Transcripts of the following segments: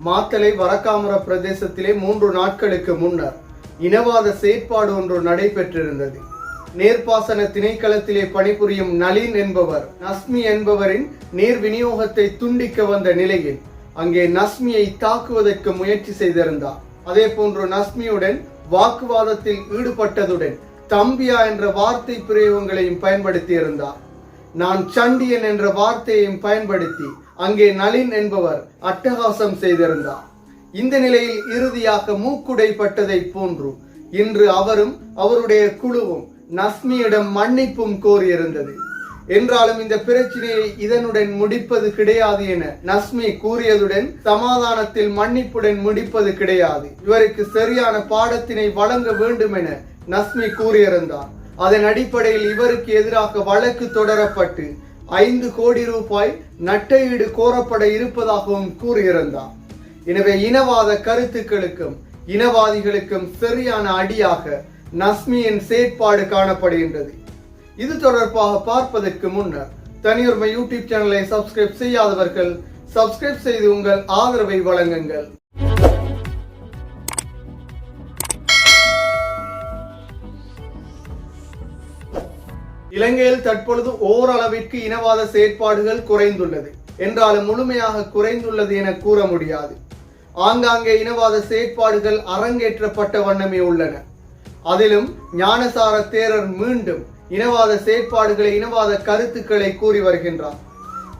மாத்தளை வரக்காமர பிரதேசத்திலே 3 நாட்களுக்கு முன்னர் இனவாத செயற்பாடு ஒன்று நடைபெற்றிருந்தது. நீர்ப்பாசன திணைக்களத்திலே பணிபுரியும் நளின் என்பவர் நஸ்மி என்பவரின் நீர் விநியோகத்தை துண்டிக்க வந்த நிலையில் அங்கே நஸ்மியை தாக்குவதற்கு முயற்சி செய்திருந்தார். அதே போன்று நஸ்மியுடன் வாக்குவாதத்தில் ஈடுபட்டதுடன் தம்பியா என்ற வார்த்தை பிரயோகங்களையும் பயன்படுத்தி இருந்தார். நான் சண்டியன் என்ற வார்த்தையையும் பயன்படுத்தி அங்கே நளின் என்பவர் அட்டகாசம் செய்திருந்தார். இந்த நிலையில் இறுதியாக மூக்குடைப்பட்டதை போன்று இன்று அவரும் அவருடைய குழுவும் நஸ்மியிடம் மன்னிப்பும் கோரியிருந்தது. என்றாலும் இந்த பிரச்சனையை இதனுடன் முடிப்பது கிடையாது என நஸ்மி கூறியதுடன் சமாதானத்தில் மன்னிப்புடன் முடிப்பது கிடையாது, இவருக்கு சரியான பாடத்தினை வழங்க வேண்டும் என நஸ்மி கூறியிருந்தார். அதன் அடிப்படையில் இவருக்கு எதிராக வழக்கு தொடரப்பட்டு 5 கோடி ரூபாய் நட்டையீடு கோரப்பட இருப்பதாகவும் கூறியிருந்தார். எனவே இனவாத கருத்துக்களுக்கும் இனவாதிகளுக்கும் சரியான அடியாக நஸ்மியின் செயற்பாடு காணப்படுகின்றது. இது தொடர்பாக பார்ப்பதற்கு முன்னர் தனியுரிமை யூடியூப் சேனலை சப்ஸ்கிரைப் செய்யாதவர்கள் சப்ஸ்கிரைப் செய்து உங்கள் ஆதரவை வழங்குங்கள். இலங்கையில் தற்பொழுது ஓரளவிற்கு இனவாத செயற்பாடுகள் குறைந்துள்ளது என்றாலும் முழுமையாக குறைந்துள்ளது என கூற முடியாது. ஆங்காங்கே இனவாத செயற்பாடுகள் அரங்கேற்றப்பட்ட வண்ணமே உள்ளன. அதிலும் ஞானசார தேரர் மீண்டும் இனவாத செயற்பாடுகளை இனவாத கருத்துக்களை கூறி வருகின்றார்.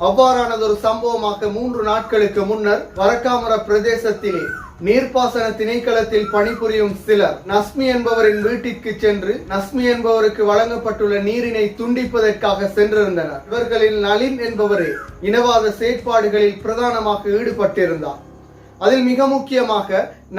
அவ்வாறானதொரு சம்பவமாக 3 நாட்களுக்கு முன்னர் வரக்காமர பிரதேசத்திலே நீர்ப்பாசன திணைக்களத்தில் பணிபுரியும் சிலர் நஸ்மி என்பவரின் வீட்டிற்கு சென்று நஸ்மி என்பவருக்கு வழங்கப்பட்டுள்ள நீரினை துண்டிப்பதற்காக சென்றிருந்தனர். இவர்களில் நளின் என்பவரே இனவாத செயற்பாடுகளில் பிரதானமாக ஈடுபட்டிருந்தார். அதில் மிக முக்கியமாக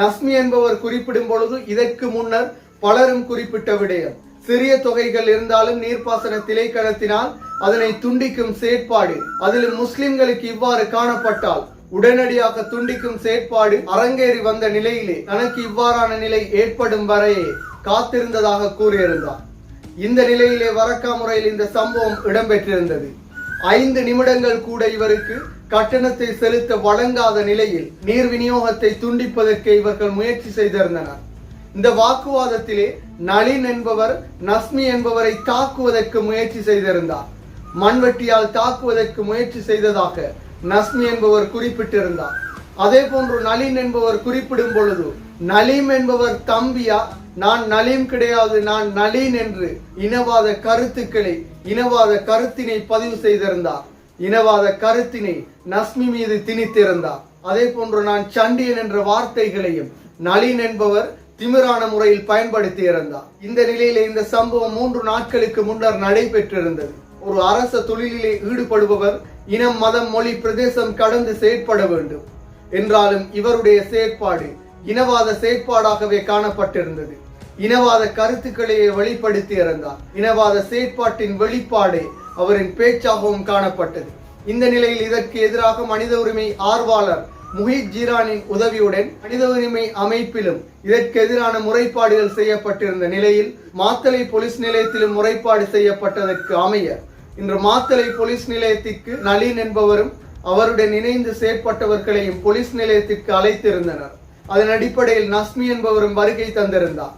நஸ்மி என்பவர் குறிப்பிடும் பொழுது இதற்கு முன்னர் பலரும் குறிப்பிட்ட விடயம், சிறிய தொகைகள் இருந்தாலும் நீர்ப்பாசன திணைக்களத்தினால் அதனை துண்டிக்கும் செயற்பாடு, அதிலும் முஸ்லிம்களுக்கு இவ்வாறு காணப்பட்டால் உடனடியாக துண்டிக்கும் செயற்பாடு அரங்கேறி வந்த நிலையிலே தனக்கு இவ்வாறான நிலை ஏற்படும் வரையே காத்திருந்ததாக கூறியிருந்தார். இந்த நிலையிலே வரக்காமுறையில் இந்த சம்பவம் இடம்பெற்றிருந்தது. 5 நிமிடங்கள் கூட இவருக்கு கட்டணத்தை செலுத்த வழங்காத நிலையில் நீர் விநியோகத்தை துண்டிப்பதற்கு இவர்கள் முயற்சி செய்திருந்தனர். இந்த வாக்குவாதத்திலே நளின் என்பவர் நஸ்மி என்பவரை தாக்குவதற்கு முயற்சி செய்திருந்தார். மண்வெட்டியால் தாக்குவதற்கு முயற்சி செய்ததாக நஸ்மி என்பவர் குறிப்பிட்டிருந்தார். அதே போன்று நளின் என்பவர் குறிப்பிடும் பொழுது நலீம் என்பவர் தம்பியா, நான் நலீம் கிடையாது நான் நளின் என்று இனவாத கருத்துக்களை இனவாத கருத்தினை பதிவு செய்திருந்தார். இனவாத கருத்தினை நஸ்மி மீது திணித்திருந்தார். அதே போன்று நான் சண்டியன் என்ற வார்த்தைகளையும் நளின் என்பவர் திமிரான முறையில் பயன்படுத்தி இருந்தார். இந்த நிலையில இந்த சம்பவம் 3 நாட்களுக்கு முன்னர் நடைபெற்றிருந்தது. ஒரு அரச தொழிலிலே ஈடுபடுபவர் இனம் மதம் மொழி பிரதேசம் கடந்து செயற்பட வேண்டும் என்றாலும் இவருடைய செயற்பாடு இனவாத செயற்பாடாகவே காணப்பட்டிருந்தது. இனவாத கருத்துக்களையே வெளிப்படுத்தி இருந்தார். இனவாத செயற்பாட்டின் வெளிப்பாடே அவரின் பேச்சாகவும் காணப்பட்டது. இந்த நிலையில் இதற்கு எதிராக மனித உரிமை ஆர்வலர் முஹித் ஜீரானின் உதவியுடன் மனித உரிமை அமைப்பிலும் இதற்கு எதிரான முறைப்பாடுகள் செய்யப்பட்டிருந்த நிலையில் மாத்தளை போலீஸ் நிலையத்திலும் முறைப்பாடு செய்யப்பட்டதற்கு அமைய இன்று மாத்தளை போலீஸ் நிலையத்திற்கு நளின் என்பவரும் அவருடன் இணைந்து செயற்பட்டவர்களையும் போலீஸ் நிலையத்திற்கு அழைத்திருந்தனர். அதன் அடிப்படையில் நஸ்மி என்பவரும் வருகை தந்திருந்தார்.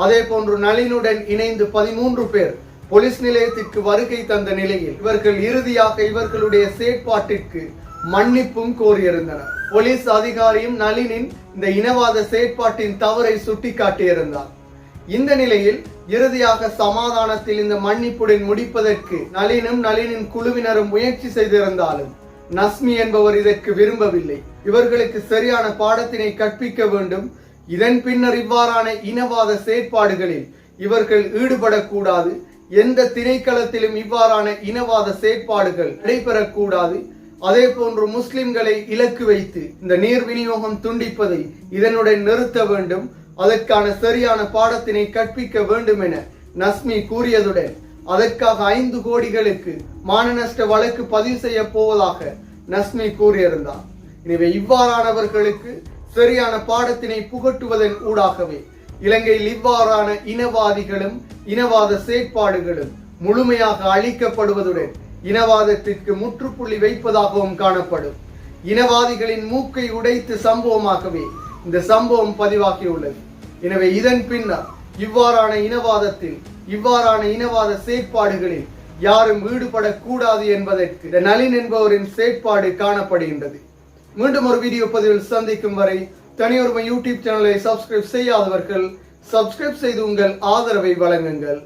அதே போன்று நளினுடன் இணைந்து 13 பேர் போலீஸ் நிலையத்திற்கு வருகை தந்த நிலையில் இவர்கள் இறுதியாக இவர்களுடைய செயற்பாட்டிற்கு மன்னிப்பும் கோரியிருந்தனர். போலீஸ் அதிகாரியும் நளினின் இந்த இனவாத செயற்பாட்டின் தவறை சுட்டிக்காட்டியிருந்தார். இந்த நிலையில் இறுதியாக சமாதானத்தில் இந்த மன்னிப்புடன் முடிப்பதற்கு நளினும் நளினின் குழுவினரும் முயற்சி செய்திருந்தாலும் நஸ்மி என்பவர் இதற்கு விரும்பவில்லை. இவர்களுக்கு சரியான பாடத்தினை கற்பிக்க வேண்டும். இதன் பின்னர் இவ்வாறான இனவாத செயற்பாடுகளில் இவர்கள் ஈடுபடக்கூடாது. எந்த திணைக்களத்திலும் இவ்வாறான இனவாத செயற்பாடுகள் நடைபெறக்கூடாது. அதே போன்று முஸ்லிம்களை இலக்கு வைத்து இந்த நீர் விநியோகம் துண்டிப்பதை இதனுடன் நிறுத்த வேண்டும். அதற்கான சரியான பாடத்தினை கற்பிக்க வேண்டும் என நஸ்மி கூறியதுடன் அதற்காக 5 கோடிகளுக்கு மானநஷ்ட வழக்கு பதிவு செய்ய போவதாக நஸ்மி கூறியிருந்தார். எனவே இவ்வாறானவர்களுக்கு சரியான பாடத்தினை புகட்டுவதன் ஊடாகவே இலங்கையில் இவ்வாறான இனவாதிகளும் இனவாத செயற்பாடுகளும் முழுமையாக அழிக்கப்படுவதுடன் இனவாதத்திற்கு முற்றுப்புள்ளி வைப்பதாகவும் காணப்படும். இனவாதிகளின் மூக்கை உடைத்து சம்பவமாகவே இந்த சம்பவம் பதிவாகியுள்ளது. எனவே இதன் பின்னர் இவ்வாறான இனவாத செயற்பாடுகளில் யாரும் ஈடுபடக்கூடாது என்பதற்கு நளின் என்பவரின் செயற்பாடு காணப்படுகின்றது. மீண்டும் ஒரு வீடியோ பதிவில் சந்திக்கும் வரை தனியொருமை யூடியூப் சேனலை சப்ஸ்கிரைப் செய்யாதவர்கள் சப்ஸ்கிரைப் செய்து உங்கள் ஆதரவை வழங்குங்கள்.